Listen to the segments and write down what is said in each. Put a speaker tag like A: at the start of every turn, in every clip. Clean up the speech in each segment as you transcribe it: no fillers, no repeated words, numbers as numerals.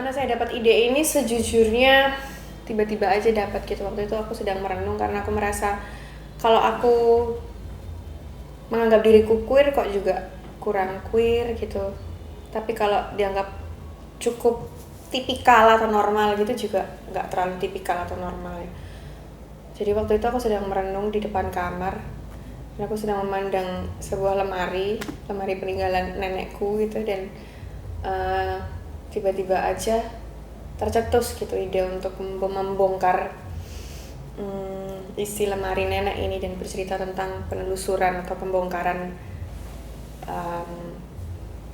A: Gimana saya dapat ide ini? Sejujurnya tiba-tiba aja dapat gitu. Waktu itu aku sedang merenung karena aku merasa kalau aku menganggap diriku queer kok juga kurang queer gitu. Tapi kalau dianggap cukup tipikal atau normal gitu juga nggak terlalu tipikal atau normal ya. Jadi waktu itu aku sedang merenung di depan kamar dan aku sedang memandang sebuah lemari peninggalan nenekku gitu, dan tiba-tiba aja tercetus gitu ide untuk membongkar isi lemari nenek ini dan bercerita tentang penelusuran atau pembongkaran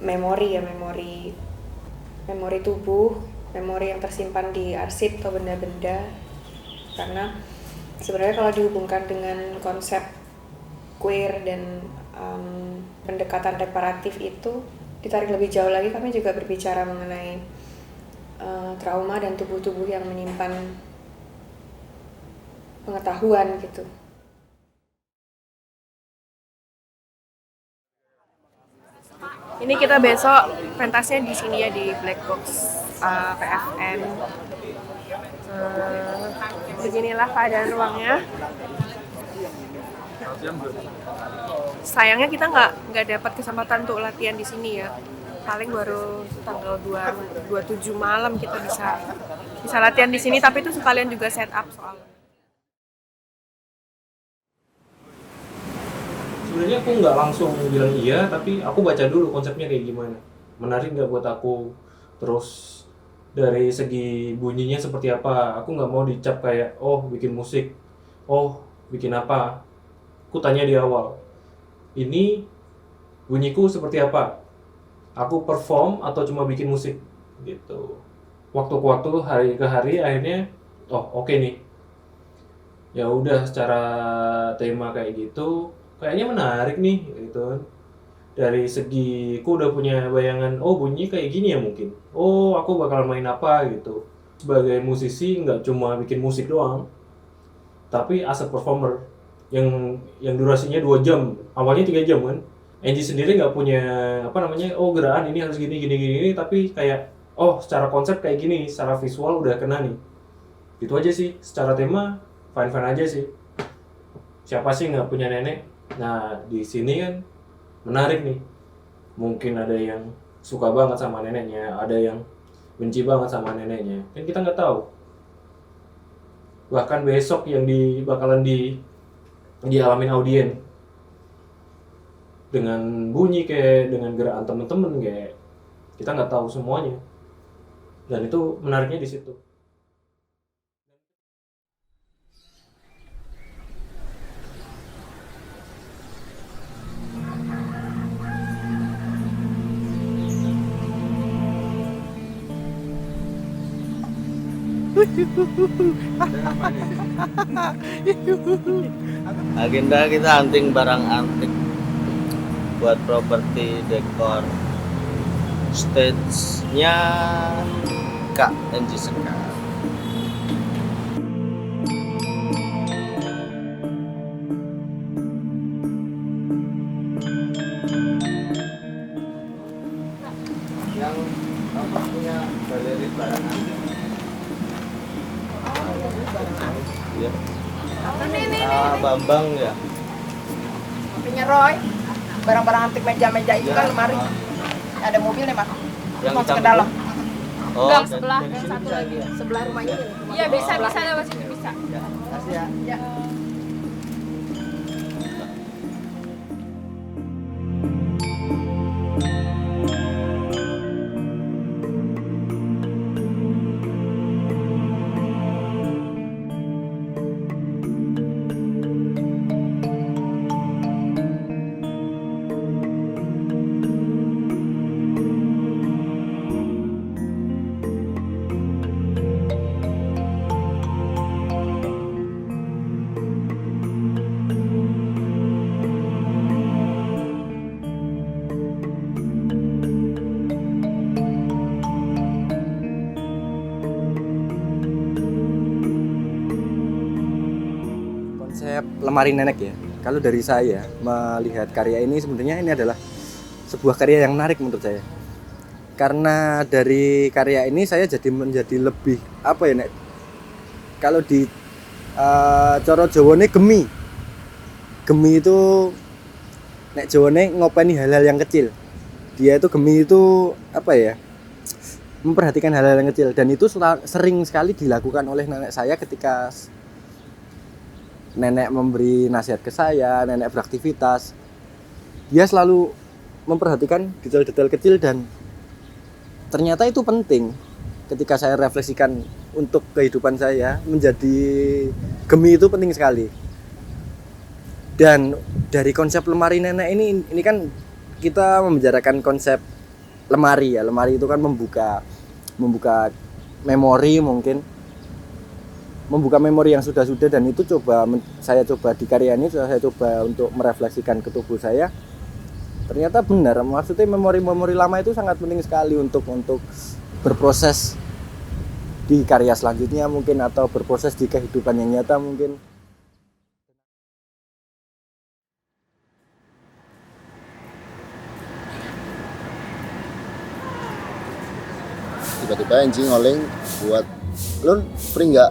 A: memori tubuh, memori yang tersimpan di arsip atau benda-benda. Karena sebenarnya kalau dihubungkan dengan konsep queer dan pendekatan reparatif itu ditarik lebih jauh lagi, kami juga berbicara mengenai trauma dan tubuh-tubuh yang menyimpan pengetahuan gitu. Ini kita besok pentasnya di sini ya, di Black Box PFN. Beginilah keadaan ruangnya. Sayangnya kita nggak dapat kesempatan untuk latihan di sini ya. Paling baru tanggal 27 malam kita bisa latihan di sini, tapi itu sekalian juga set up soalnya.
B: Sebenarnya aku nggak langsung bilang iya, tapi aku baca dulu konsepnya kayak gimana. Menarik nggak buat aku? Terus dari segi bunyinya seperti apa? Aku nggak mau dicap kayak, oh bikin musik, oh bikin apa. Aku tanya di awal, ini bunyiku seperti apa? Aku perform atau cuma bikin musik? Gitu. Waktu ke waktu, hari ke hari, akhirnya, oh oke nih. Ya udah, secara tema kayak gitu kayaknya menarik nih gitu kan. Dari segi aku udah punya bayangan, oh bunyi kayak gini ya mungkin, oh aku bakal main apa gitu. Sebagai musisi nggak cuma bikin musik doang, tapi as a performer yang durasinya 2 jam, awalnya 3 jam kan. Angie sendiri nggak punya apa namanya, oh gerakan ini harus gini gini gini, tapi kayak oh secara konsep kayak gini, secara visual udah kena nih. Gitu aja sih, secara tema fine-fine aja sih. Siapa sih nggak punya nenek? Nah, di sini kan menarik nih. Mungkin ada yang suka banget sama neneknya, ada yang benci banget sama neneknya. Kan kita nggak tahu. Bahkan besok yang bakalan dialamin audien dengan bunyi kayak dengan gerakan temen-temen kayak kita nggak tahu semuanya. Dan itu menariknya di situ.
C: Agenda kita hunting barang antik buat properti dekor stage-nya Kak Enji Sekar. Yang apa punya galeri barang antik? Ya. Bambang ya.
D: Punya Roy, barang-barang antik meja-meja itu kan lemari. Ada mobil nih mas,
C: Yang
D: masuk
C: hitam
D: ke dalam.
C: Oh,
E: Gang
C: dan-
E: sebelah,
C: dari
E: yang
C: sini
E: satu
C: bisa
E: lagi.
C: ya?
D: Sebelah rumahnya ini.
E: Iya bisa lewat situ bisa.
C: Ya,
D: Kasih ya. Ya.
F: Konsep lemari nenek ya. Kalau dari saya melihat karya ini sebenarnya ini adalah sebuah karya yang menarik menurut saya. Karena dari karya ini saya jadi menjadi lebih apa ya nek, kalau di cara Jawane gemi itu nek Jawane ngopeni hal-hal yang kecil. Dia itu gemi itu apa ya, memperhatikan hal-hal yang kecil, dan itu sering sekali dilakukan oleh nenek saya ketika nenek memberi nasihat ke saya, nenek beraktivitas. Dia selalu memperhatikan detail-detail kecil, dan ternyata itu penting ketika saya refleksikan untuk kehidupan saya. Menjadi gemi itu penting sekali. Dan dari konsep lemari nenek ini kan kita membicarakan konsep lemari ya. Lemari itu kan membuka memori, mungkin membuka memori yang sudah-sudah, dan itu saya coba di karya ini, saya coba untuk merefleksikan ke tubuh saya. Ternyata benar, maksudnya memori-memori lama itu sangat penting sekali untuk berproses di karya selanjutnya mungkin, atau berproses di kehidupan yang nyata mungkin.
G: Tiba-tiba Enji ngoling buat, "Lun free nggak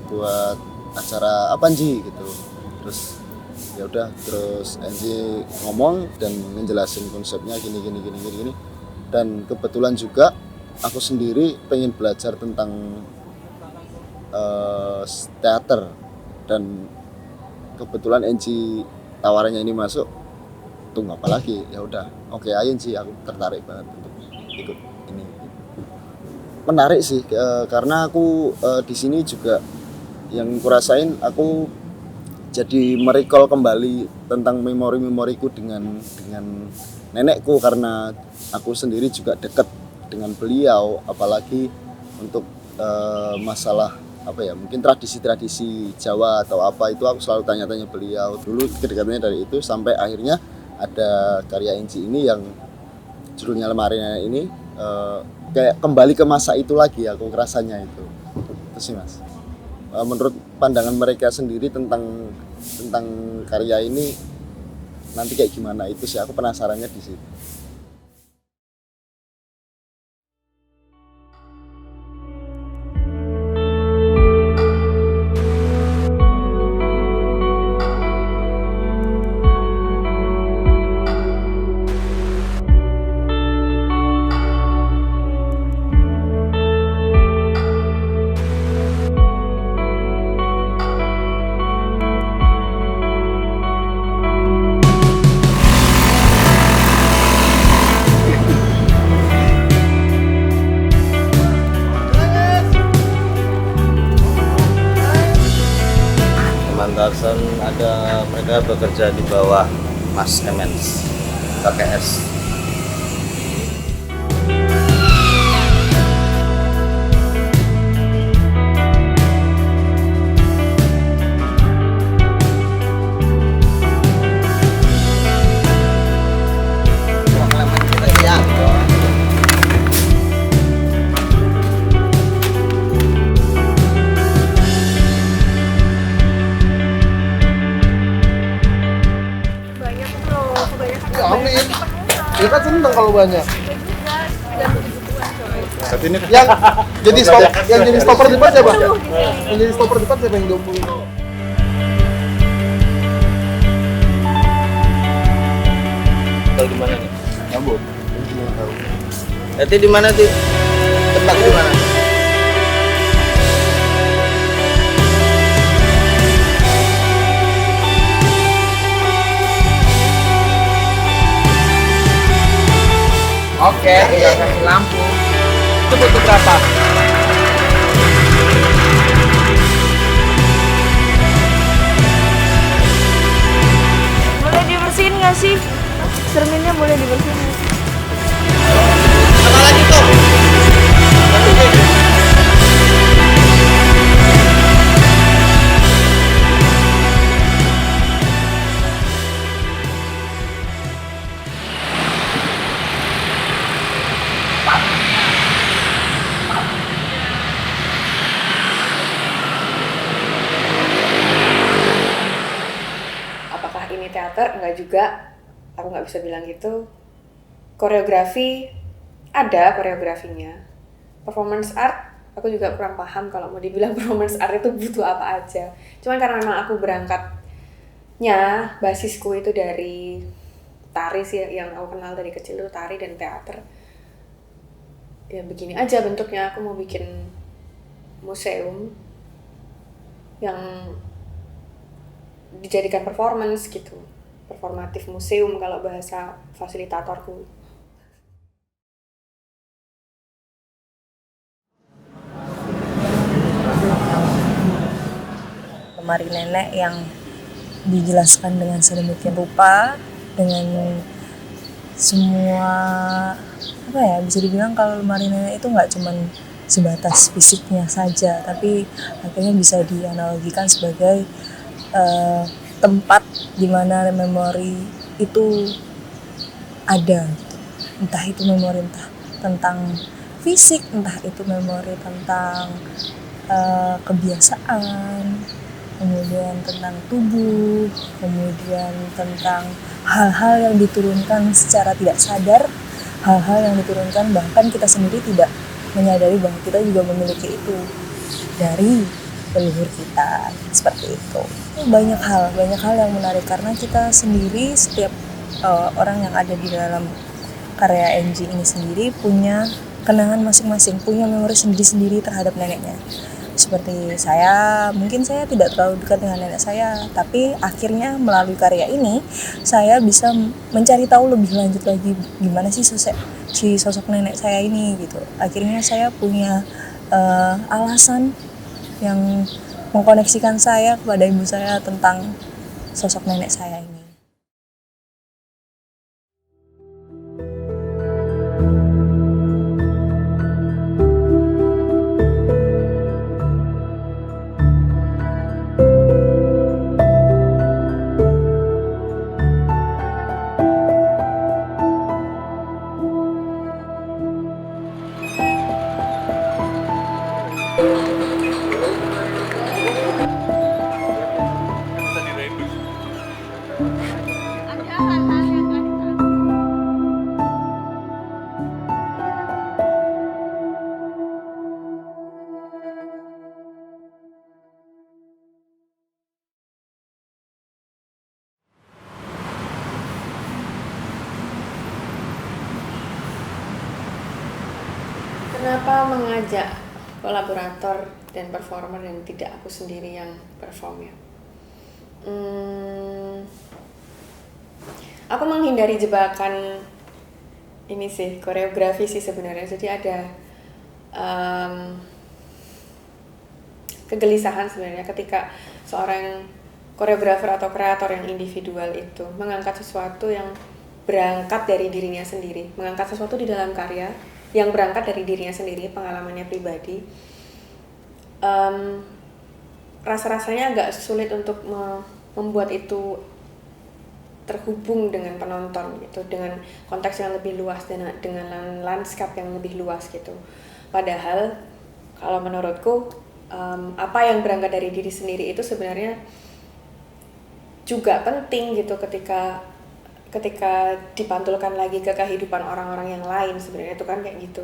G: buat acara apa Enji?" gitu. Terus ya udah, terus Enji ngomong dan ngejelasin konsepnya gini. Dan kebetulan juga aku sendiri pengen belajar tentang teater, dan kebetulan Enji tawarannya ini masuk. Tunggu apa lagi? Ya udah, oke aja Enji, aku tertarik banget untuk ikut ini. Menarik sih, karena aku di sini juga yang kurasain, aku jadi merecall kembali tentang memori-memoriku dengan nenekku, karena aku sendiri juga dekat dengan beliau, apalagi untuk masalah apa ya, mungkin tradisi-tradisi Jawa atau apa, itu aku selalu tanya-tanya beliau. Dulu kedekatannya dari itu sampai akhirnya ada karya Enji ini yang judulnya Lemari Nenek ini, kayak kembali ke masa itu lagi aku rasanya itu sih Mas. Menurut pandangan mereka sendiri tentang karya ini nanti kayak gimana, itu sih aku penasarannya di situ.
C: Tarsan ada, mereka bekerja di bawah Mas Kemens KKS.
H: Kita seneng kalau banyak.
G: Ini
H: Yang jadi stopper depan siapa? Yang jadi stopper depan siapa yang 20?
C: Tahu di mana nih?
G: nyambut.
C: Nanti di mana sih? Tempat di mana?
D: Oke, tinggal kasih lampu. Itu butuh berapa?
E: Boleh dibersihin nggak sih? Cerminnya boleh dibersihin nggak sih?
C: Apa lagi tuh?
A: Apakah ini teater? Enggak juga, aku nggak bisa bilang gitu. Koreografi ada koreografinya. Performance art aku juga kurang paham kalau mau dibilang performance art itu butuh apa aja. Cuman karena memang aku berangkatnya basisku itu dari tari sih, yang aku kenal dari kecil itu tari dan teater. Ya begini aja bentuknya, aku mau bikin museum yang dijadikan performance gitu, performatif museum kalau bahasa fasilitatorku.
I: Lemari nenek yang dijelaskan dengan sedemikian rupa, dengan semua bisa dibilang kalau lemari nenek itu nggak cuman sebatas fisiknya saja, tapi akhirnya bisa dianalogikan sebagai tempat di mana memori itu ada, entah itu memori tentang fisik, entah itu memori tentang kebiasaan, kemudian tentang tubuh, kemudian tentang hal-hal yang diturunkan secara tidak sadar, hal-hal yang diturunkan bahkan kita sendiri tidak menyadari bahwa kita juga memiliki itu dari leluhur kita, seperti itu. Banyak hal yang menarik karena kita sendiri, setiap orang yang ada di dalam karya NG ini sendiri punya kenangan masing-masing, punya memori sendiri-sendiri terhadap neneknya. Seperti saya, mungkin saya tidak terlalu dekat dengan nenek saya, tapi akhirnya melalui karya ini saya bisa mencari tahu lebih lanjut lagi gimana sih sosok nenek saya ini gitu. Akhirnya saya punya alasan yang mengkoneksikan saya kepada ibu saya tentang sosok nenek saya ini.
A: Kenapa mengajak kolaborator dan performer dan tidak aku sendiri yang perform ya? Aku menghindari jebakan ini sih, koreografi sih sebenarnya. Jadi ada kegelisahan sebenarnya ketika seorang koreografer atau kreator yang individual itu mengangkat sesuatu yang berangkat dari dirinya sendiri, mengangkat sesuatu di dalam karya yang berangkat dari dirinya sendiri, pengalamannya pribadi. Rasa-rasanya agak sulit untuk membuat itu terhubung dengan penonton gitu, dengan konteks yang lebih luas dan dengan lanskap yang lebih luas gitu. Padahal kalau menurutku apa yang berangkat dari diri sendiri itu sebenarnya juga penting gitu ketika dipantulkan lagi ke kehidupan orang-orang yang lain, sebenarnya itu kan kayak gitu.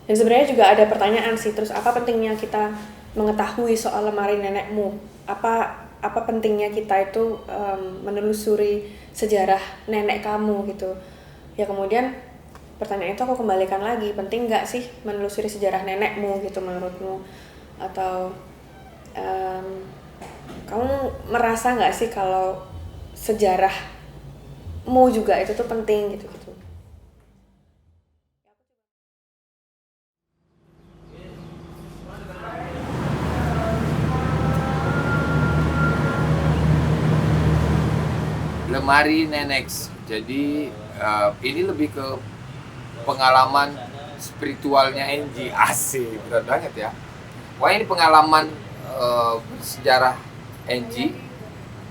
A: Dan sebenarnya juga ada pertanyaan sih, terus apa pentingnya kita mengetahui soal lemari nenekmu? Apa pentingnya kita itu menelusuri sejarah nenek kamu gitu? Ya kemudian pertanyaan itu aku kembalikan lagi, penting nggak sih menelusuri sejarah nenekmu gitu menurutmu? Atau kamu merasa nggak sih kalau sejarahmu juga itu tuh penting gitu.
J: Lemari nenek. Jadi ini lebih ke pengalaman spiritualnya NG. Asik, berat banget ya. Wah, ini pengalaman sejarah NG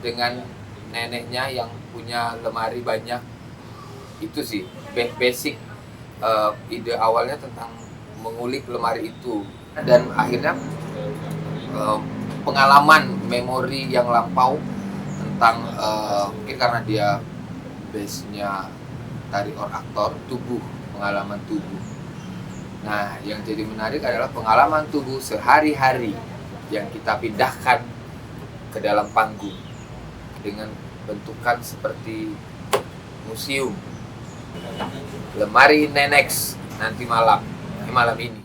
J: dengan neneknya yang punya lemari banyak. Itu sih basic ide awalnya tentang mengulik lemari itu, dan akhirnya pengalaman memori yang lampau tentang mungkin karena dia base-nya tari or aktor, tubuh, pengalaman tubuh. Nah, yang jadi menarik adalah pengalaman tubuh sehari-hari yang kita pindahkan ke dalam panggung dengan bentukan seperti museum. Lemari Nenex nanti malam ini.